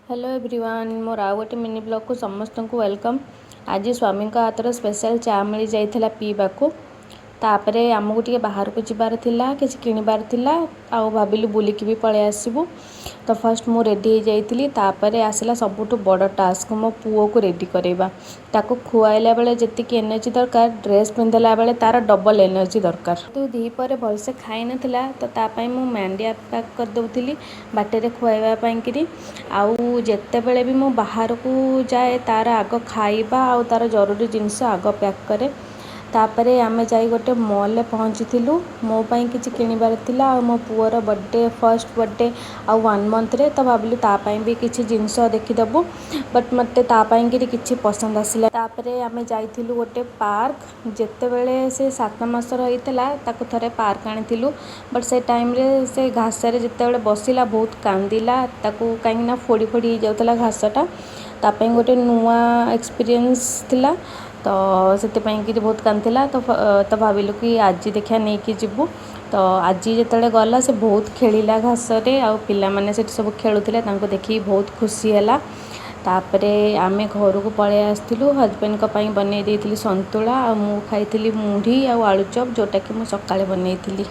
Hello everyone मोर आउ गोटे mini blog को समस्त को वेलकम। आज स्वामी हाथ स्पेशल चा मिल जाइला पीवा को तापर आमको टे बाहर को जबार कि किणवार आउ भाविलु बुलिकी भी पलि आसबू। तो फर्स्ट मु रेडी हो जाइली तापर आसला सबुठ बड़ टास्क मो पुओ को रेडी करवा ताको खुआइला बेले जी एनर्जी दरकार ड्रेस पिंधला बेले तार डबल एनर्जी दरकार। तो दीपर भलसे खाई नथिला तो तापाई मु मांडिया पैक कर दउथिली बाटे खुआइबा पाइंकरी। आउ जेतेबेले भी मु बाहर को जाए तार आग खाइबा आउ तार जरूरी जिनस आग पैक करे। तापर आमे जाई गोटे मॉल पहुँची मो पाई किछि किणवार थिला आ मो पुअर बर्थडे फर्स्ट बर्थडे आ 1 मंथ रे तो भाविलु तापाई भी किछि जिनस देखिदेबू बट मते तापाई कि किछि पसंद आसिला। तापर आमे जाइथिलु गोटे पार्क जेतेबेले से 7 मास रहितला ताको थरे पार्क आनिथिलु बट से टाइम रे से घास रे जेतेबेले बसिला बहुत कांदिला ताको काईना फोड़ी फोड़ी जाउतला घासटा तापाई गोटे नुआ एक्सपीरियंस थिला तो से कि बहुत कांदिला तो भाविलु कि आज देखा नहीं कि जीवु। तो आज जिते गला से बहुत खेलिला घास रे आ पिला माने से सब खेलुथिले तांको देखि बहुत खुशी हैला। तापरे आमे घर को पळे आस्थिलु हस्बैंड को पई बनै देइथिली संतुला आ मु खाइथिली मुढ़ी आ आलू चॉप जोटा कि मु सकाळे बनै थिली।